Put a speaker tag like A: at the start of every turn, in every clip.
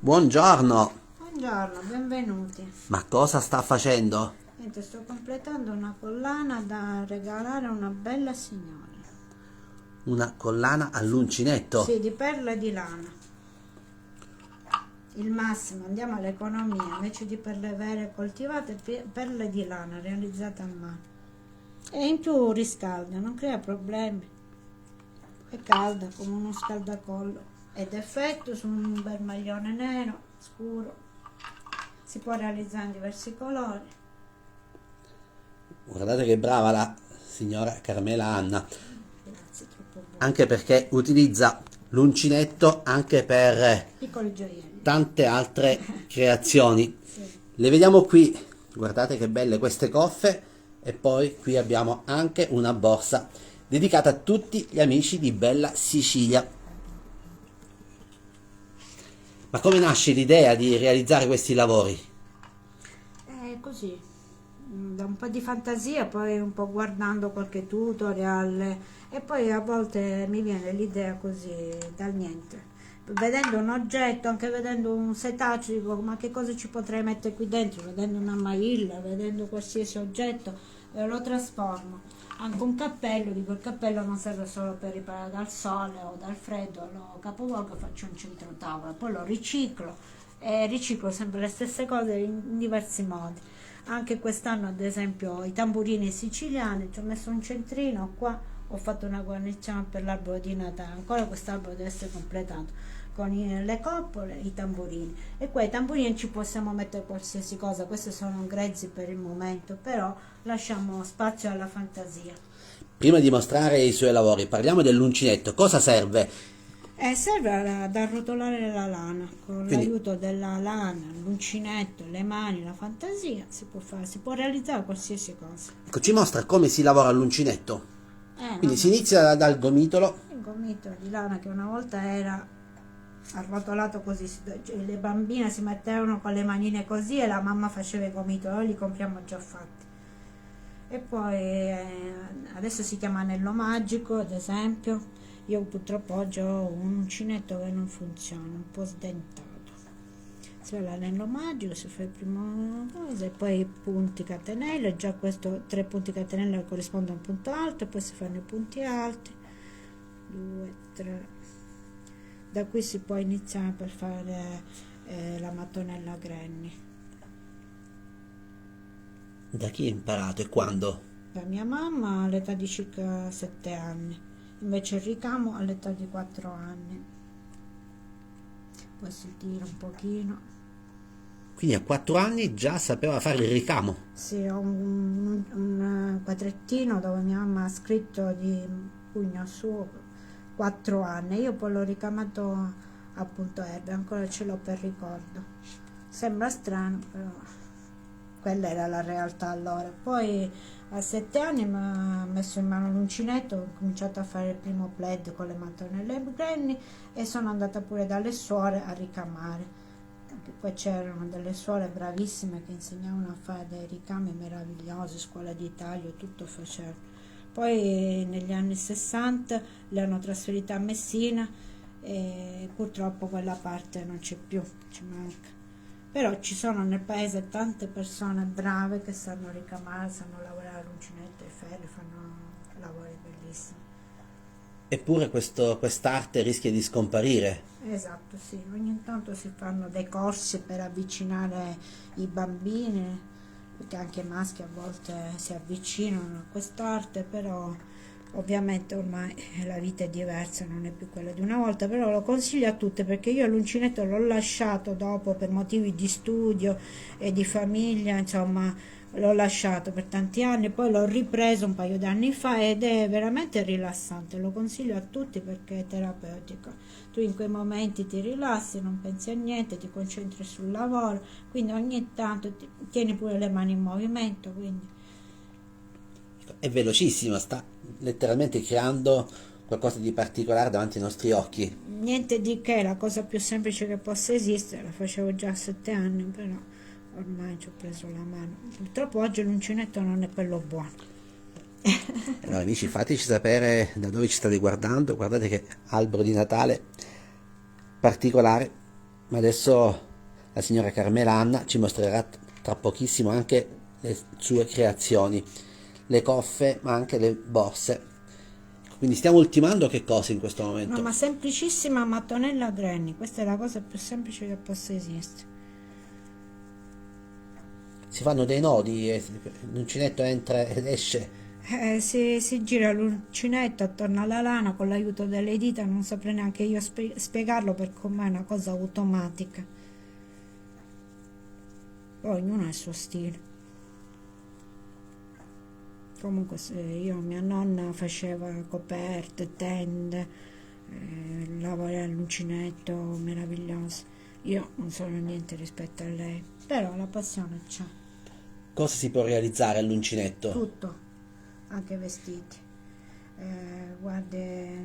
A: Buongiorno,
B: Buongiorno, benvenuti.
A: ma cosa sta facendo?
B: Niente, sto completando una collana da regalare a una bella signora.
A: Una collana all'uncinetto.
B: Sì, di perle di lana. Il massimo, andiamo all'economia, invece di perle vere coltivate, perle di lana realizzate a mano. E in più riscalda, non crea problemi. È calda come uno scaldacollo. Ed effetto su un bel maglione nero, scuro. Si può realizzare in diversi colori.
A: Guardate che brava la signora Carmela Anna,
B: Grazie, troppo buono.
A: anche perché utilizza l'uncinetto anche per
B: Piccoli gioielli.
A: tante altre creazioni.
B: Sì.
A: Le vediamo qui, guardate che belle queste coffe, e poi qui abbiamo anche una borsa dedicata a tutti gli amici di Bella Sicilia. Ma come nasce l'idea di realizzare questi lavori?
B: È così, da un po' di fantasia, poi un po' guardando qualche tutorial e poi a volte mi viene l'idea così dal niente. Vedendo un oggetto, anche vedendo un setaccio, dico ma che cosa ci potrei mettere qui dentro? Vedendo una mailla, vedendo qualsiasi oggetto, lo trasformo. Anche un cappello, dico il cappello non serve solo per riparare dal sole o dal freddo, lo capovolgo e faccio un centro tavola, poi lo riciclo e riciclo sempre le stesse cose in diversi modi. Anche quest'anno, ad esempio, i tamburini siciliani, ci ho messo un centrino qua, ho fatto una guarnizione per l'albero di Natale, ancora quest'albero deve essere completato con le coppole, i tamburini. E qua i tamburini ci possiamo mettere qualsiasi cosa, questi sono grezzi per il momento, però lasciamo spazio alla fantasia.
A: Prima di mostrare i suoi lavori, parliamo dell'uncinetto. Cosa serve?
B: Serve ad arrotolare la lana, con
A: Quindi,
B: l'aiuto della lana, l'uncinetto, le mani, la fantasia si può fare, si può realizzare qualsiasi cosa.
A: ecco, ci mostra come si lavora all'uncinetto. Quindi si
B: Vabbè,
A: inizia dal gomitolo.
B: il gomitolo di lana che una volta era arrotolato così, le bambine si mettevano con le manine così e la mamma faceva i gomitoli, noi li compriamo già fatti. E poi adesso si chiama anello magico, ad esempio. Io purtroppo oggi ho un uncinetto che non funziona, un po' sdentato. Si fa l'anello magico, si fa il primo cosa e poi i punti catenelle, già questo 3 punti catenelle corrispondono a un punto alto e poi si fanno i punti alti, 2, 3. Da qui si può iniziare per fare la mattonella granny.
A: Da chi hai imparato e quando?
B: La mia mamma all'età di circa 7 anni, invece il ricamo all'età di 4 anni. Poi si tira un pochino.
A: Quindi a 4 anni già sapeva fare il ricamo.
B: Sì, ho un quadrettino dove mia mamma ha scritto di pugno suo 4 anni. Io poi l'ho ricamato a punto erbe, ancora ce l'ho per ricordo. Sembra strano, però quella era la realtà allora. Poi a 7 anni mi ha messo in mano l'uncinetto, ho cominciato a fare il primo plaid con le mattonelle granny e sono andata pure dalle suore a ricamare. Anche poi c'erano delle suore bravissime che insegnavano a fare dei ricami meravigliosi, scuola di taglio, tutto facevano. Poi negli anni 60 le hanno trasferite a Messina e purtroppo quella parte non c'è più, ci manca. Però ci sono nel paese tante persone brave che sanno ricamare, sanno lavorare all'uncinetto e ferri, fanno lavori bellissimi.
A: Eppure quest'arte rischia di scomparire.
B: Esatto, sì, ogni tanto si fanno dei corsi per avvicinare i bambini, perché anche i maschi a volte si avvicinano a quest'arte, però ovviamente ormai la vita è diversa, non è più quella di una volta, però lo consiglio a tutte perché io l'uncinetto l'ho lasciato dopo per motivi di studio e di famiglia, insomma, l'ho lasciato per tanti anni, poi l'ho ripreso un paio d'anni fa ed è veramente rilassante, lo consiglio a tutti perché è terapeutico. Tu in quei momenti ti rilassi, non pensi a niente, ti concentri sul lavoro, quindi ogni tanto tieni pure le mani in movimento, quindi
A: È velocissima, sta letteralmente creando qualcosa di particolare davanti ai nostri occhi.
B: niente di che, la cosa più semplice che possa esistere, la facevo già a 7 anni, però ormai ci ho preso la mano. Purtroppo oggi l'uncinetto non è quello buono.
A: Allora amici, fateci sapere da dove ci state guardando. Guardate che albero di Natale particolare, Ma adesso la signora Carmela Anna ci mostrerà tra pochissimo anche le sue creazioni, le coffe ma anche le borse. Quindi stiamo ultimando che cosa in questo
B: No,
A: momento?
B: ma semplicissima mattonella granny, questa è la cosa più semplice che possa esistere.
A: Si fanno dei nodi, l'uncinetto entra ed esce.
B: Si gira l'uncinetto attorno alla lana con l'aiuto delle dita, non saprei neanche io spiegarlo per com'è una cosa automatica. Poi ognuno ha il suo stile. Comunque mia nonna faceva coperte, tende, lavori all'uncinetto meravigliosi. Io non sono niente rispetto a lei, però la passione c'è.
A: Cosa si può realizzare all'uncinetto?
B: Tutto, anche vestiti. Guardi,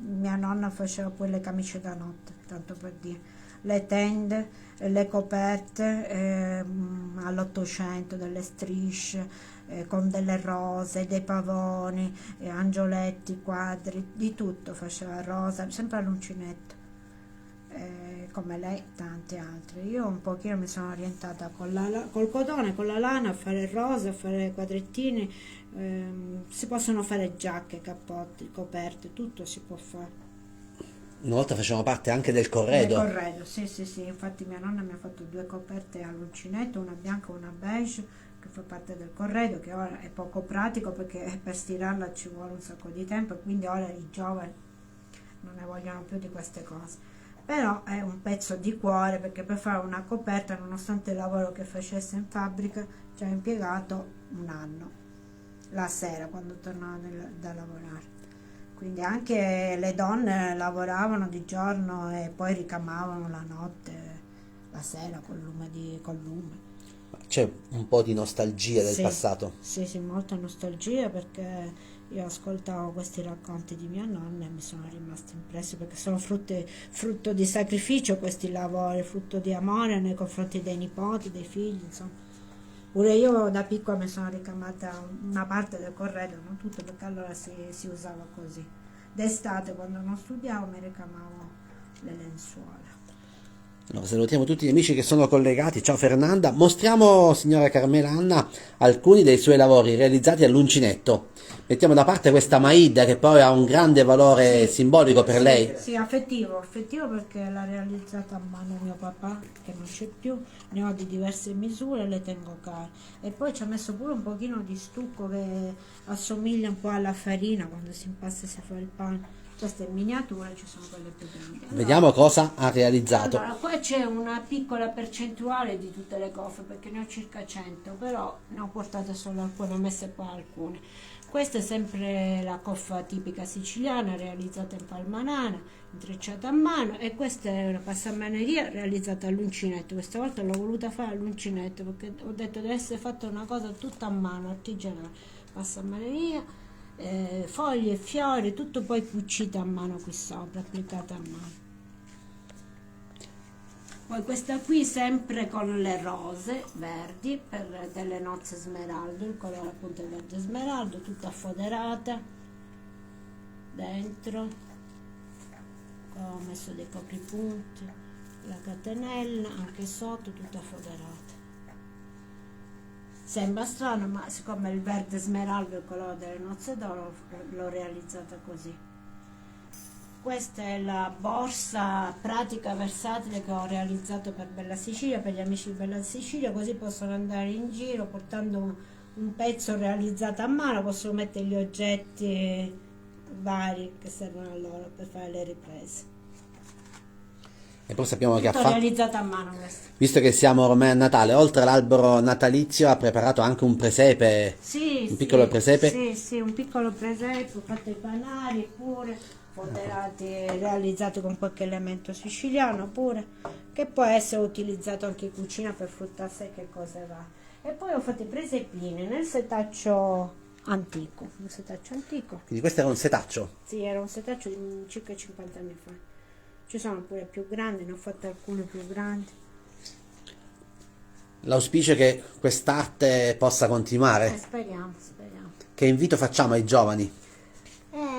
B: mia nonna faceva poi le camicie da notte, tanto per dire. Le tende, le coperte all'800, delle strisce con delle rose, dei pavoni, angioletti, quadri, di tutto faceva, rosa, sempre all'uncinetto. Come lei, tanti altri. Io un pochino mi sono orientata col cotone, con la lana a fare rose, a fare quadrettini, si possono fare giacche, cappotti, coperte, tutto si può fare.
A: Una volta facevamo parte anche del
B: Del
A: corredo.
B: corredo, sì, sì, sì, infatti mia nonna mi ha fatto 2 coperte all'uncinetto, una bianca e una beige, che fa parte del corredo, che ora è poco pratico perché per stirarla ci vuole un sacco di tempo e quindi ora i giovani non ne vogliono più di queste cose. Però è un pezzo di cuore, perché per fare una coperta, nonostante il lavoro che facesse in fabbrica, ci ha impiegato un anno, la sera quando tornava da lavorare. Quindi anche le donne lavoravano di giorno e poi ricamavano la notte, la sera col lume.
A: C'è un po' di nostalgia del
B: Sì,
A: passato.
B: sì, sì, molta nostalgia, perché io ascoltavo questi racconti di mia nonna e mi sono rimasti impressi, perché sono frutto di sacrificio questi lavori, frutto di amore nei confronti dei nipoti, dei figli, insomma. Pure io da piccola mi sono ricamata una parte del corredo, non tutto, perché allora si usava così. D'estate, quando non studiavo, mi ricamavo le lenzuola.
A: Allora, salutiamo tutti gli amici che sono collegati. Ciao Fernanda. Mostriamo, signora Carmela Anna, alcuni dei suoi lavori realizzati all'uncinetto. Mettiamo da parte questa Maida che poi ha un grande valore simbolico per lei.
B: Sì, affettivo perché l'ha realizzata a mano mio papà, che non c'è più, ne ho di diverse misure e le tengo care. E poi ci ha messo pure un pochino di stucco che assomiglia un po' alla farina quando si impasta e si fa il pane. Queste miniature, ci sono quelle più grandi. Allora,
A: Vediamo cosa ha realizzato.
B: allora, qua c'è una piccola percentuale di tutte le coffe, perché ne ho circa 100, però ne ho portate solo alcune, ho messe qua alcune. Questa è sempre la coffa tipica siciliana, realizzata in palmanana, intrecciata a mano, e questa è una passamaneria realizzata all'uncinetto. Questa volta l'ho voluta fare all'uncinetto, perché ho detto deve essere fatta una cosa tutta a mano, artigianale. Passamaneria, foglie, fiori, tutto poi cucito a mano qui sopra, applicata a mano. Poi questa qui sempre con le rose verdi per delle nozze smeraldo, il colore appunto è verde smeraldo, tutta affoderata dentro. Qua ho messo dei copripunti, la catenella anche sotto, tutta affoderata. Sembra strano, ma siccome il verde smeraldo è il colore delle nozze d'oro, l'ho realizzata così. Questa è la borsa pratica versatile che ho realizzato per Bella Sicilia, per gli amici di Bella Sicilia, così possono andare in giro portando un pezzo realizzato a mano, possono mettere gli oggetti vari che servono a loro per fare le riprese.
A: E poi sappiamo che ha
B: Tutto
A: fatto,
B: realizzato a mano questo.
A: visto che siamo ormai a Natale, oltre all'albero natalizio ha preparato anche un presepe,
B: Sì,
A: un piccolo
B: sì,
A: presepe.
B: sì, sì, un piccolo presepe, ho fatto i panari pure, foderati, realizzati con qualche elemento siciliano pure, che può essere utilizzato anche in cucina per frutta secca e cose va. E poi ho fatto i presepini nel setaccio antico, un setaccio antico.
A: Quindi questo era un setaccio.
B: Sì, era un setaccio di circa 50 anni fa. Ci sono pure più grandi, ne ho fatte alcune più grandi.
A: L'auspicio è che quest'arte possa continuare.
B: Speriamo, speriamo.
A: Che invito facciamo ai giovani?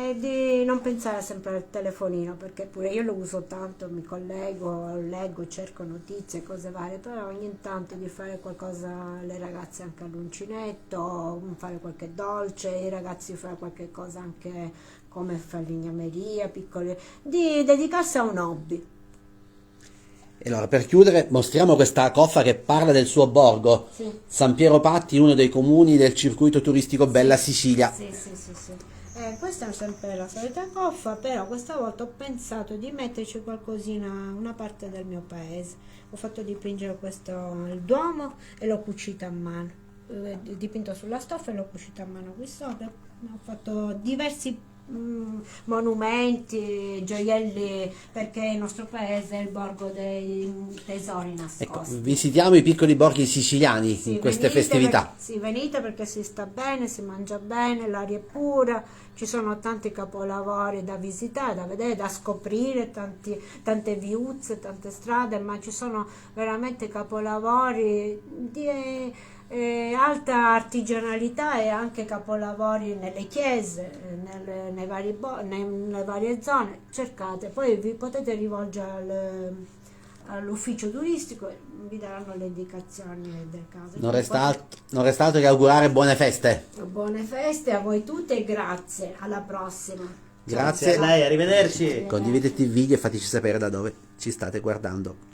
B: E di non pensare sempre al telefonino, perché pure io lo uso tanto, mi collego, leggo, cerco notizie, cose varie, però ogni tanto di fare qualcosa alle ragazze anche all'uncinetto, fare qualche dolce, i ragazzi fare qualche cosa anche come falegnameria, piccole, di dedicarsi a un hobby.
A: E allora, per chiudere, mostriamo questa coffa che parla del suo borgo,
B: Sì.
A: San Piero Patti, uno dei comuni del circuito turistico Bella Sicilia.
B: Sì, sì, sì, sì. Questa è sempre la solita coffa, però questa volta ho pensato di metterci qualcosina, una parte del mio paese. Ho fatto dipingere questo, il Duomo, e l'ho cucita a mano. Dipinto sulla stoffa e l'ho cucita a mano qui sopra. Ho fatto diversi monumenti, gioielli, perché il nostro paese è il borgo dei tesori
A: Ecco,
B: nascosti.
A: visitiamo i piccoli borghi siciliani
B: Sì,
A: in queste
B: venite
A: festività.
B: sì, venite perché si sta bene, si mangia bene, l'aria è pura, ci sono tanti capolavori da visitare, da vedere, da scoprire, tante viuzze, tante strade, ma ci sono veramente capolavori di alta artigianalità, e anche capolavori nelle chiese, nelle varie zone. Cercate, poi vi potete rivolgere all'ufficio turistico, e vi daranno le indicazioni del caso.
A: Non resta altro che augurare buone feste.
B: Buone feste a voi tutte e grazie, alla prossima.
A: Grazie.
C: Grazie a lei, arrivederci.
A: Condividete il video e fateci sapere da dove ci state guardando.